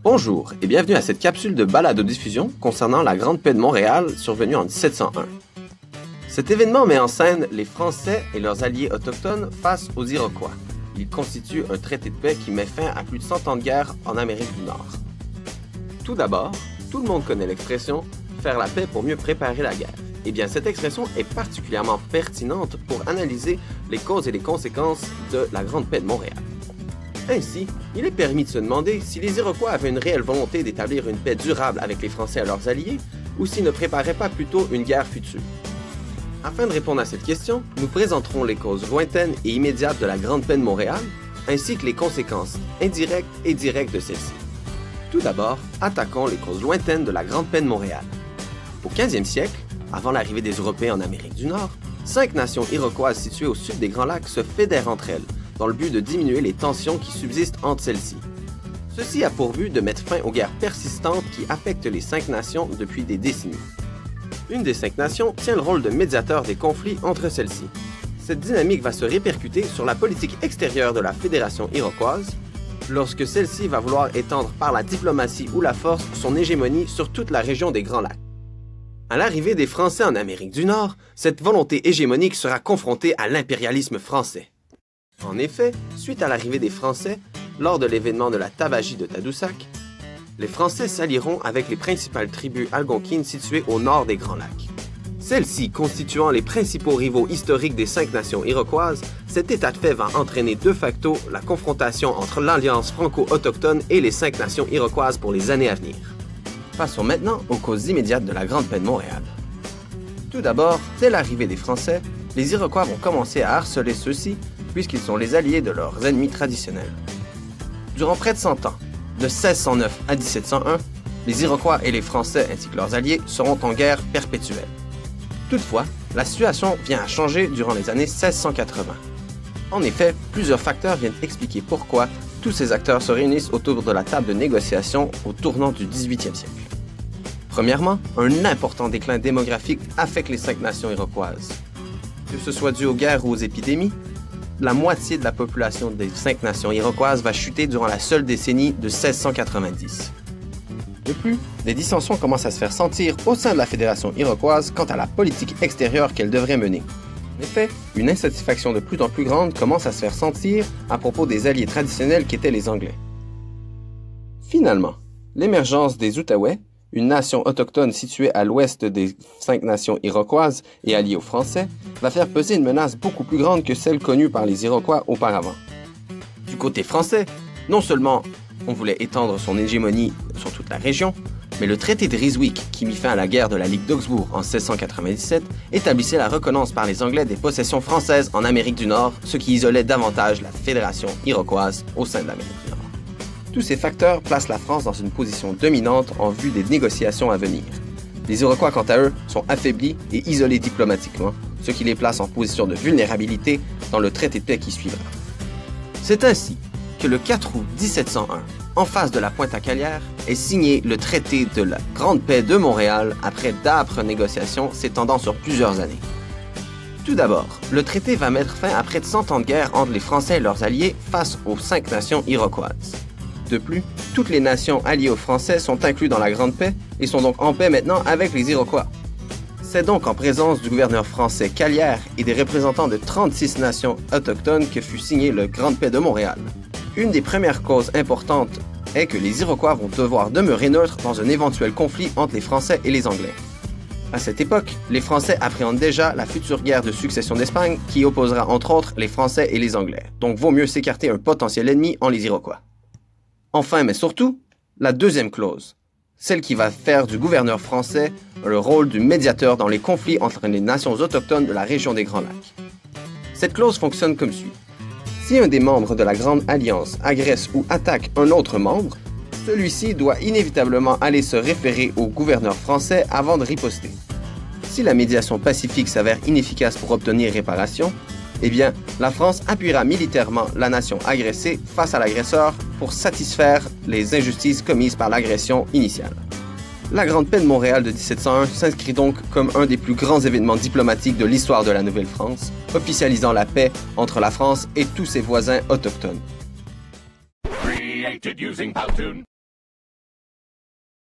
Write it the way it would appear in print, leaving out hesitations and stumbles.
Bonjour et bienvenue à cette capsule de balado-diffusion concernant la Grande Paix de Montréal survenue en 1701. Cet événement met en scène les Français et leurs alliés autochtones face aux Iroquois. Il constitue un traité de paix qui met fin à plus de 100 ans de guerre en Amérique du Nord. Tout d'abord, tout le monde connaît l'expression « faire la paix pour mieux préparer la guerre ». Eh bien, cette expression est particulièrement pertinente pour analyser les causes et les conséquences de la Grande Paix de Montréal. Ainsi, il est permis de se demander si les Iroquois avaient une réelle volonté d'établir une paix durable avec les Français et leurs alliés, ou s'ils ne préparaient pas plutôt une guerre future. Afin de répondre à cette question, nous présenterons les causes lointaines et immédiates de la Grande Paix de Montréal, ainsi que les conséquences indirectes et directes de celle-ci. Tout d'abord, attaquons les causes lointaines de la Grande Paix de Montréal. Au 15e siècle, avant l'arrivée des Européens en Amérique du Nord, 5 nations iroquoises situées au sud des Grands Lacs se fédèrent entre elles, dans le but de diminuer les tensions qui subsistent entre celles-ci. Ceci a pour but de mettre fin aux guerres persistantes qui affectent les 5 nations depuis des décennies. Une des 5 nations tient le rôle de médiateur des conflits entre celles-ci. Cette dynamique va se répercuter sur la politique extérieure de la Fédération iroquoise, lorsque celle-ci va vouloir étendre par la diplomatie ou la force son hégémonie sur toute la région des Grands Lacs. À l'arrivée des Français en Amérique du Nord, cette volonté hégémonique sera confrontée à l'impérialisme français. En effet, suite à l'arrivée des Français, lors de l'événement de la Tabagie de Tadoussac, les Français s'allieront avec les principales tribus algonquines situées au nord des Grands Lacs. Celles-ci constituant les principaux rivaux historiques des 5 nations iroquoises, cet état de fait va entraîner de facto la confrontation entre l'Alliance franco-autochtone et les 5 nations iroquoises pour les années à venir. Passons maintenant aux causes immédiates de la Grande Paix de Montréal. Tout d'abord, dès l'arrivée des Français, les Iroquois vont commencer à harceler ceux-ci puisqu'ils sont les alliés de leurs ennemis traditionnels. Durant près de 100 ans, de 1609 à 1701, les Iroquois et les Français ainsi que leurs alliés seront en guerre perpétuelle. Toutefois, la situation vient à changer durant les années 1680. En effet, plusieurs facteurs viennent expliquer pourquoi tous ces acteurs se réunissent autour de la table de négociation au tournant du 18e siècle. Premièrement, un important déclin démographique affecte les 5 nations iroquoises. Que ce soit dû aux guerres ou aux épidémies, la moitié de la population des 5 nations iroquoises va chuter durant la seule décennie de 1690. De plus, des dissensions commencent à se faire sentir au sein de la Fédération iroquoise quant à la politique extérieure qu'elle devrait mener. En effet, une insatisfaction de plus en plus grande commence à se faire sentir à propos des alliés traditionnels qu'étaient les Anglais. Finalement, l'émergence des Outaouais, une nation autochtone située à l'ouest des 5 nations iroquoises et alliée aux Français, va faire peser une menace beaucoup plus grande que celle connue par les Iroquois auparavant. Du côté français, non seulement on voulait étendre son hégémonie sur toute la région, mais le traité de Ryswick, qui mit fin à la guerre de la Ligue d'Augsbourg en 1697, établissait la reconnaissance par les Anglais des possessions françaises en Amérique du Nord, ce qui isolait davantage la Fédération iroquoise au sein de l'Amérique du Nord. Tous ces facteurs placent la France dans une position dominante en vue des négociations à venir. Les Iroquois, quant à eux, sont affaiblis et isolés diplomatiquement, ce qui les place en position de vulnérabilité dans le traité de paix qui suivra. C'est ainsi que le 4 août 1701, en face de la Pointe-à-Calière, est signé le traité de la Grande Paix de Montréal après d'âpres négociations s'étendant sur plusieurs années. Tout d'abord, le traité va mettre fin à près de 100 ans de guerre entre les Français et leurs alliés face aux 5 nations iroquoises. De plus, toutes les nations alliées aux Français sont incluses dans la Grande Paix et sont donc en paix maintenant avec les Iroquois. C'est donc en présence du gouverneur français Calière et des représentants de 36 nations autochtones que fut signé le Grande Paix de Montréal. Une des premières causes importantes est que les Iroquois vont devoir demeurer neutres dans un éventuel conflit entre les Français et les Anglais. À cette époque, les Français appréhendent déjà la future guerre de succession d'Espagne qui opposera entre autres les Français et les Anglais, donc vaut mieux s'écarter un potentiel ennemi en les Iroquois. Enfin, mais surtout, la deuxième clause, celle qui va faire du gouverneur français le rôle du médiateur dans les conflits entre les nations autochtones de la région des Grands Lacs. Cette clause fonctionne comme suit. Si un des membres de la Grande Alliance agresse ou attaque un autre membre, celui-ci doit inévitablement aller se référer au gouverneur français avant de riposter. Si la médiation pacifique s'avère inefficace pour obtenir réparation, eh bien, la France appuiera militairement la nation agressée face à l'agresseur pour satisfaire les injustices commises par l'agression initiale. La Grande Paix de Montréal de 1701 s'inscrit donc comme un des plus grands événements diplomatiques de l'histoire de la Nouvelle-France, officialisant la paix entre la France et tous ses voisins autochtones.